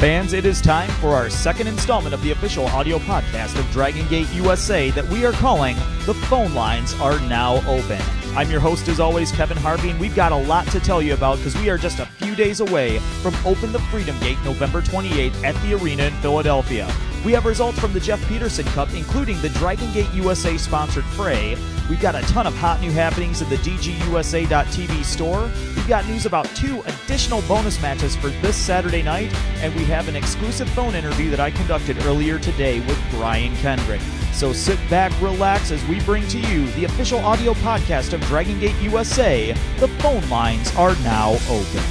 Fans, it is time for our second installment of the official audio podcast of Dragon Gate USA that we are calling The Phone Lines Are Now Open. I'm your host, as always, Kevin Harvey, and we've got a lot to tell you about because we are just a few days away from Open the Freedom Gate November 28th at the arena in Philadelphia. We have results from the Jeff Peterson Cup, including the Dragon Gate USA sponsored fray. We've got a ton of hot new happenings in the DGUSA.TV store. We've got news about 2 additional bonus matches for this Saturday night, and we have an exclusive phone interview that I conducted earlier today with Brian Kendrick. So sit back, relax, as we bring to you the official audio podcast of Dragon Gate USA. The phone lines are now open.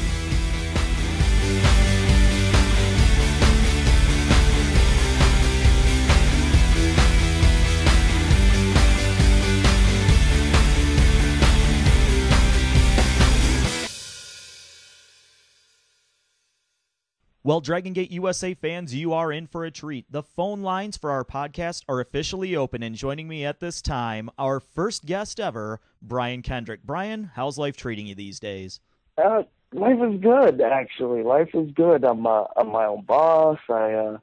Well, Dragon Gate USA fans, you are in for a treat. The phone lines for our podcast are officially open, and joining me at this time, our first guest ever, Brian Kendrick. Brian, how's life treating you these days? Life is good, actually. Life is good. I'm my own boss. I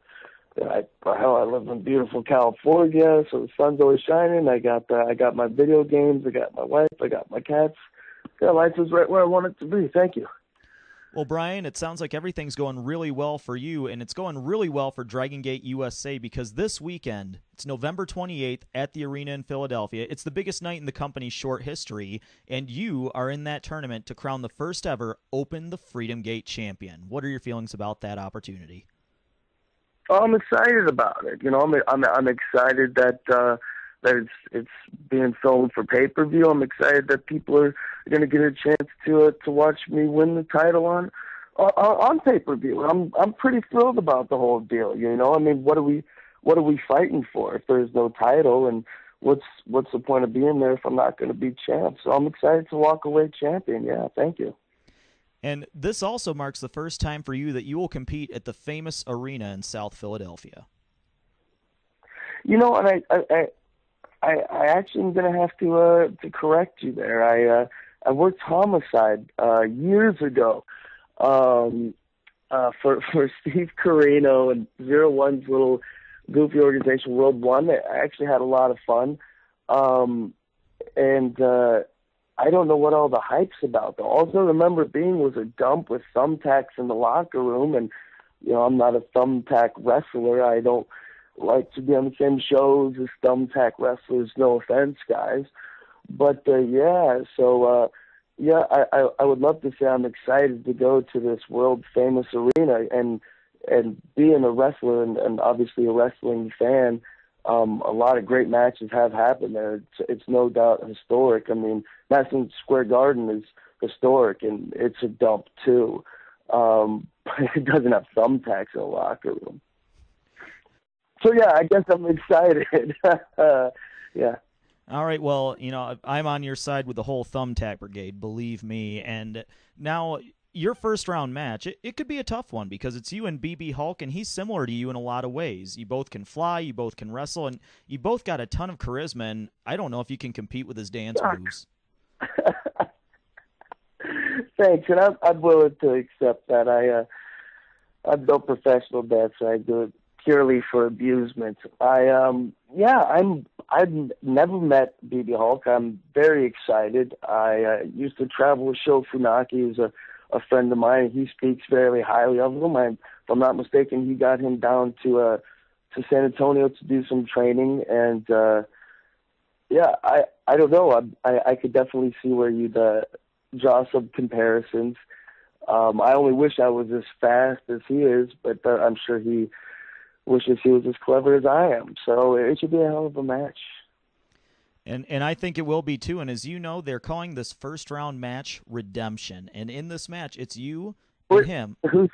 live in beautiful California, so the sun's always shining. I got my video games. I got my wife. I got my cats. Yeah, life is right where I want it to be. Thank you. Well, Brian, it sounds like everything's going really well for you, and it's going really well for Dragon Gate USA because this weekend, it's November 28th at the arena in Philadelphia. It's the biggest night in the company's short history, and you are in that tournament to crown the first ever Open the Freedom Gate champion. What are your feelings about that opportunity? I'm excited about it. You know, I'm excited that it's being filmed for pay-per-view. I'm excited that people are going to get a chance to watch me win the title on pay-per-view. I'm pretty thrilled about the whole deal. You know, I mean, what are we fighting for if there's no title, and what's the point of being there if I'm not going to be champ? So I'm excited to walk away champion. Yeah, thank you. And this also marks the first time for you that you will compete at the famous arena in South Philadelphia. You know, and I actually am going to have to correct you there. I worked homicide years ago for Steve Carino and 01's little goofy organization, World One. I actually had a lot of fun, and I don't know what all the hype's about, though. All I remember being was a dump with thumbtacks in the locker room, and you know, I'm not a thumbtack wrestler. I don't like to be on the same shows as thumbtack wrestlers, no offense, guys. But, I would love to say I'm excited to go to this world-famous arena and being a wrestler and obviously a wrestling fan. A lot of great matches have happened there. It's no doubt historic. I mean, Madison Square Garden is historic, and it's a dump, too. But it doesn't have thumbtacks in the locker room. So, yeah, I guess I'm excited. Yeah. All right, well, you know, I'm on your side with the whole thumbtack brigade, believe me. And now your first-round match, it could be a tough one because it's you and BB Hulk, and he's similar to you in a lot of ways. You both can fly, you both can wrestle, and you both got a ton of charisma, and I don't know if you can compete with his dance moves. Thanks, and I'm willing to accept that. I'm no professional dancer. I do it purely for amusement. I've never met BB Hulk. I'm very excited. I used to travel with Sho Funaki, who's a friend of mine. He speaks very highly of him. If I'm not mistaken, he got him down to San Antonio to do some training. And I don't know. I could definitely see where you'd draw some comparisons. I only wish I was as fast as he is, but I'm sure he wishes he was as clever as I am. So it should be a hell of a match. And I think it will be, too. And as you know, they're calling this first-round match Redemption. And in this match, it's you and him. Who's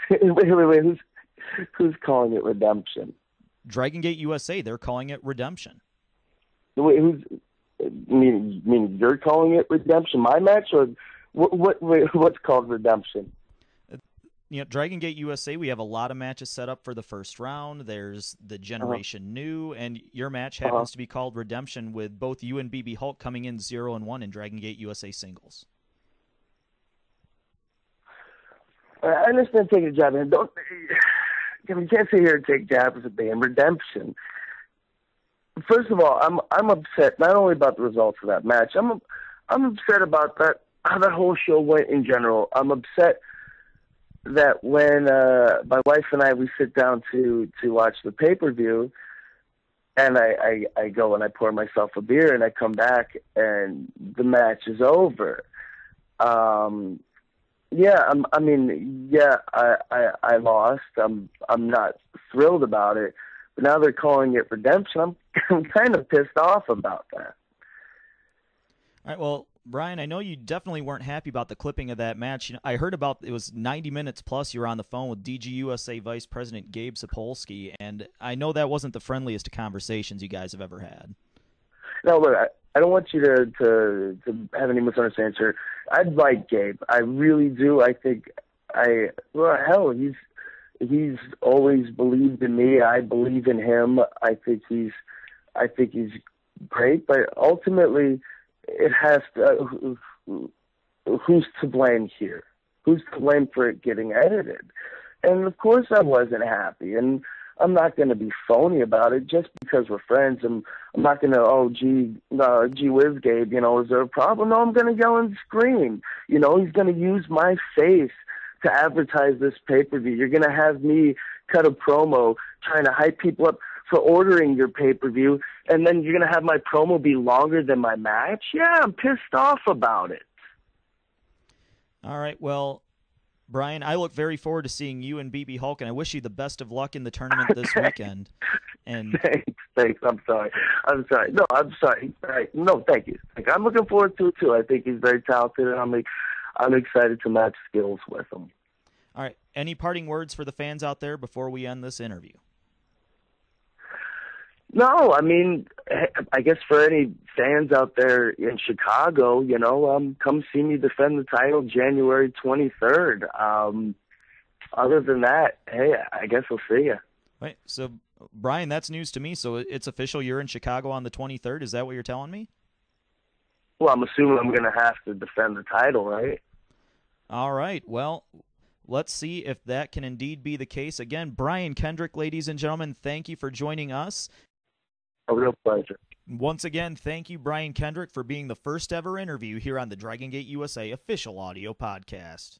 calling it Redemption? Dragon Gate USA, they're calling it Redemption. Wait, mean you're calling it Redemption? My match? Or what's called Redemption? You know, Dragon Gate USA, we have a lot of matches set up for the first round. There's the Generation New, and your match happens to be called Redemption, with both you and BB Hulk coming in 0-1 in Dragon Gate USA singles. I understand taking a jab in. you can't sit here and take jabs at being redemption. First of all, I'm upset not only about the results of that match. I'm upset about how that whole show went in general. I'm upset that when my wife and we sit down to watch the pay-per-view, and I go and I pour myself a beer and I come back and the match is over. I lost. I'm not thrilled about it. But now they're calling it redemption. I'm kind of pissed off about that. All right, well, Brian, I know you definitely weren't happy about the clipping of that match. I heard about it was 90 minutes plus you were on the phone with DGUSA Vice President Gabe Sapolsky, and I know that wasn't the friendliest of conversations you guys have ever had. No, look, I don't want you to have any misunderstandings here. I like Gabe. I really do. I think he's always believed in me. I believe in him. I think he's great, but ultimately it has to, who's to blame here? Who's to blame for it getting edited? And of course I wasn't happy, and I'm not going to be phony about it just because we're friends. I'm not going to, gee whiz, Gabe, is there a problem? No, I'm going to yell and scream. He's going to use my face to advertise this pay-per-view. You're going to have me cut a promo trying to hype people up for ordering your pay-per-view, and then you're going to have my promo be longer than my match? Yeah, I'm pissed off about it. All right, well, Brian, I look very forward to seeing you and BB Hulk, and I wish you the best of luck in the tournament this weekend. And Thanks. I'm sorry. No, I'm sorry. All right. No, thank you. I'm looking forward to it, too. I think he's very talented, and I'm excited to match skills with him. All right. Any parting words for the fans out there before we end this interview? No, I guess for any fans out there in Chicago, come see me defend the title January 23rd. Other than that, hey, I guess we'll see you. Wait, so Brian, that's news to me. So it's official. You're in Chicago on the 23rd. Is that what you're telling me? Well, I'm assuming I'm going to have to defend the title, right? All right. Well, let's see if that can indeed be the case. Again, Brian Kendrick, ladies and gentlemen, thank you for joining us. A real pleasure. Once again, thank you, Brian Kendrick, for being the first ever interview here on the Dragon Gate USA official audio podcast.